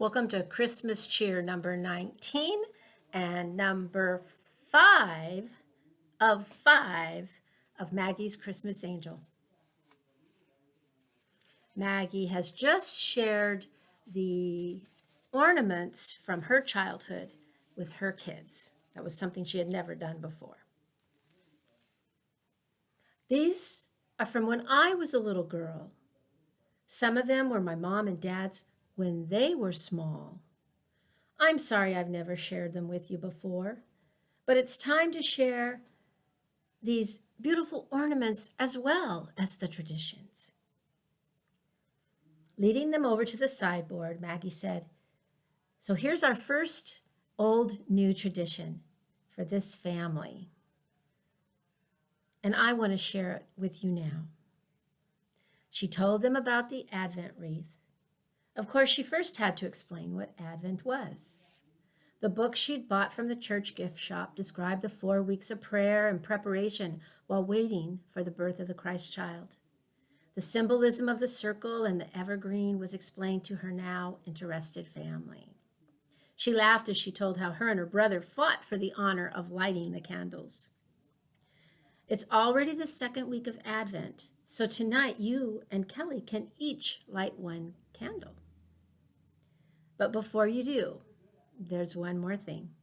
Welcome to Christmas Cheer number 19 and number 5 of Maggie's Christmas Angel. Maggie has just shared the ornaments from her childhood with her kids. That was something she had never done before. These are from when I was a little girl. Some of them were my mom and dad's when they were small. I'm sorry I've never shared them with you before, but it's time to share these beautiful ornaments as well as the traditions. Leading them over to the sideboard, Maggie said, "So here's our first old new tradition for this family, and I want to share it with you now." She told them about the Advent wreath. Of course, she first had to explain what Advent was. The book she'd bought from the church gift shop described the 4 weeks of prayer and preparation while waiting for the birth of the Christ child. The symbolism of the circle and the evergreen was explained to her now interested family. She laughed as she told how her and her brother fought for the honor of lighting the candles. It's already the second week of Advent, so tonight you and Kelly can each light one candle. But before you do, there's one more thing.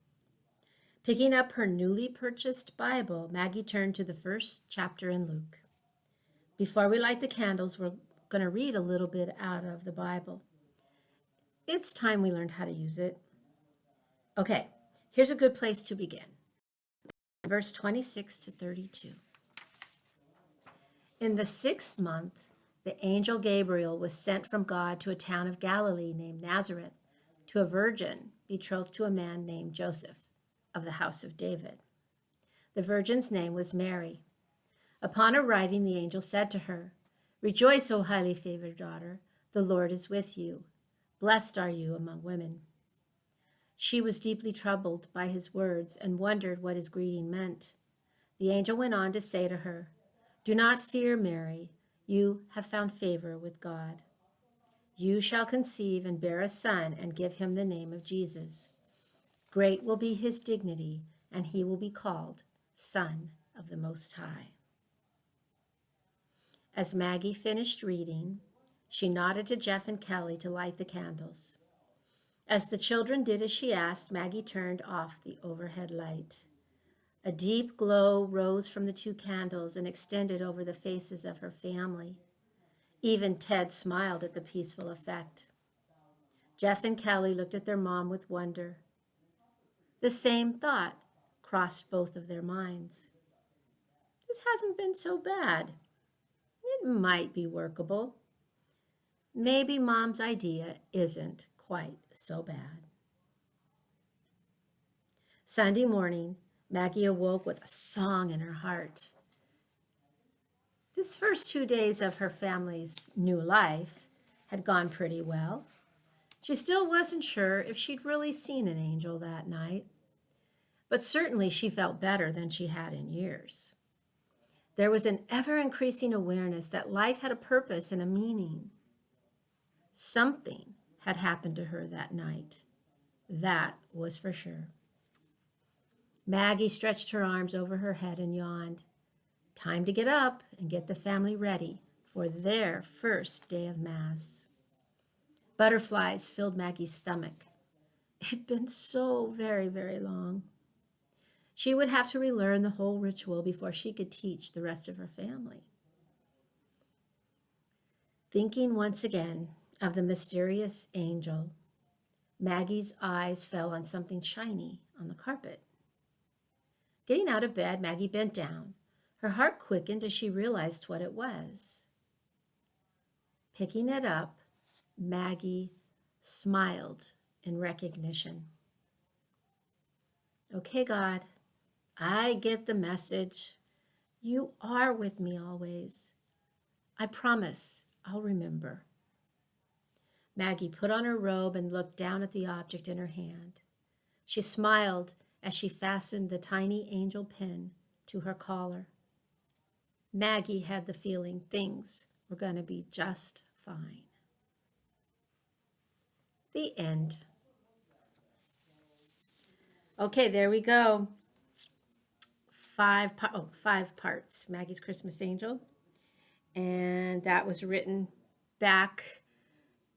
Picking up her newly purchased Bible, Maggie turned to the first chapter in Luke. Before we light the candles, we're going to read a little bit out of the Bible. It's time we learned how to use it. Okay, here's a good place to begin. Verse 26 to 32. In the 6th month, the angel Gabriel was sent from God to a town of Galilee named Nazareth, to a virgin betrothed to a man named Joseph of the house of David. The virgin's name was Mary. Upon arriving, the angel said to her, "Rejoice, O highly favored daughter, the Lord is with you. Blessed are you among women." She was deeply troubled by his words and wondered what his greeting meant. The angel went on to say to her, "Do not fear, Mary, you have found favor with God. You shall conceive and bear a son and give him the name of Jesus. Great will be his dignity, and he will be called Son of the Most High." As Maggie finished reading, she nodded to Jeff and Kelly to light the candles. As the children did as she asked, Maggie turned off the overhead light. A deep glow rose from the 2 candles and extended over the faces of her family. Even Ted smiled at the peaceful effect. Jeff and Kelly looked at their mom with wonder. The same thought crossed both of their minds. This hasn't been so bad. It might be workable. Maybe Mom's idea isn't quite so bad. Sunday morning, Maggie awoke with a song in her heart. This first 2 days of her family's new life had gone pretty well. She still wasn't sure if she'd really seen an angel that night, but certainly she felt better than she had in years. There was an ever-increasing awareness that life had a purpose and a meaning. Something had happened to her that night. That was for sure. Maggie stretched her arms over her head and yawned. Time to get up and get the family ready for their first day of Mass. Butterflies filled Maggie's stomach. It'd been so very, very long. She would have to relearn the whole ritual before she could teach the rest of her family. Thinking once again of the mysterious angel, Maggie's eyes fell on something shiny on the carpet. Getting out of bed, Maggie bent down. Her heart quickened as she realized what it was. Picking it up, Maggie smiled in recognition. "Okay, God, I get the message. You are with me always. I promise I'll remember." Maggie put on her robe and looked down at the object in her hand. She smiled as she fastened the tiny angel pin to her collar. Maggie had the feeling things were going to be just fine. The end. Okay, there we go. 5 parts. Maggie's Christmas Angel. And that was written back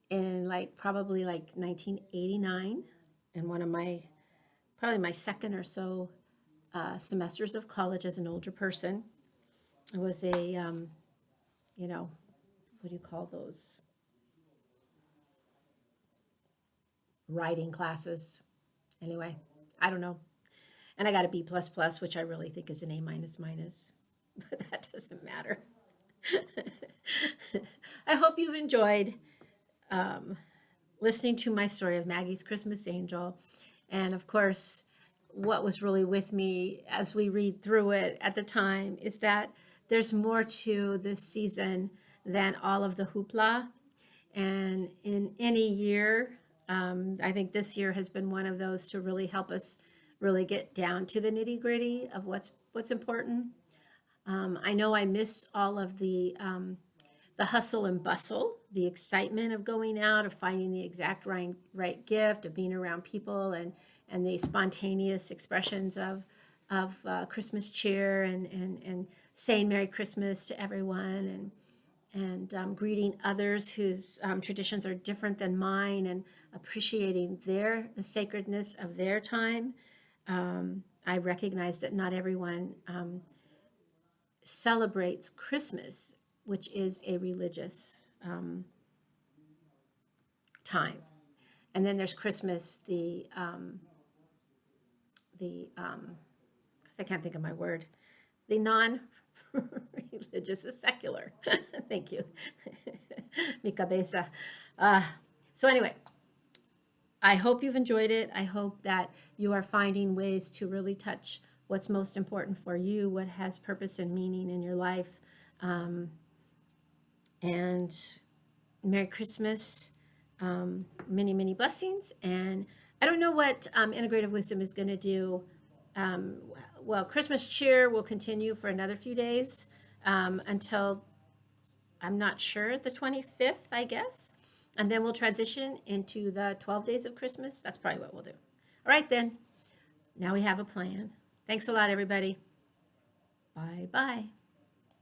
in probably 1989, in one of probably my second or so semesters of college as an older person. It was a, what do you call those? Writing classes. Anyway, I don't know. And I got a B++, which I really think is an A minus minus, but that doesn't matter. I hope you've enjoyed listening to my story of Maggie's Christmas Angel. And of course, what was really with me as we read through it at the time is that there's more to this season than all of the hoopla. And in any year, I think this year has been one of those to really help us really get down to the nitty gritty of what's important. I know I miss all of the hustle and bustle, the excitement of going out, of finding the exact right gift, of being around people, and the spontaneous expressions of Christmas cheer, and saying Merry Christmas to everyone, and greeting others whose traditions are different than mine, and appreciating the sacredness of their time. I recognize that not everyone celebrates Christmas, which is a religious time. And then there's Christmas, because I can't think of my word, the non-religious is secular. Thank you. Mi cabeza. So anyway, I hope you've enjoyed it. I hope that you are finding ways to really touch what's most important for you, what has purpose and meaning in your life. And Merry Christmas. Many, many blessings. And I don't know what Integrative Wisdom is going to do. Well, Christmas cheer will continue for another few days until, I'm not sure, the 25th, I guess. And then we'll transition into the 12 days of Christmas. That's probably what we'll do. All right, then. Now we have a plan. Thanks a lot, everybody. Bye-bye.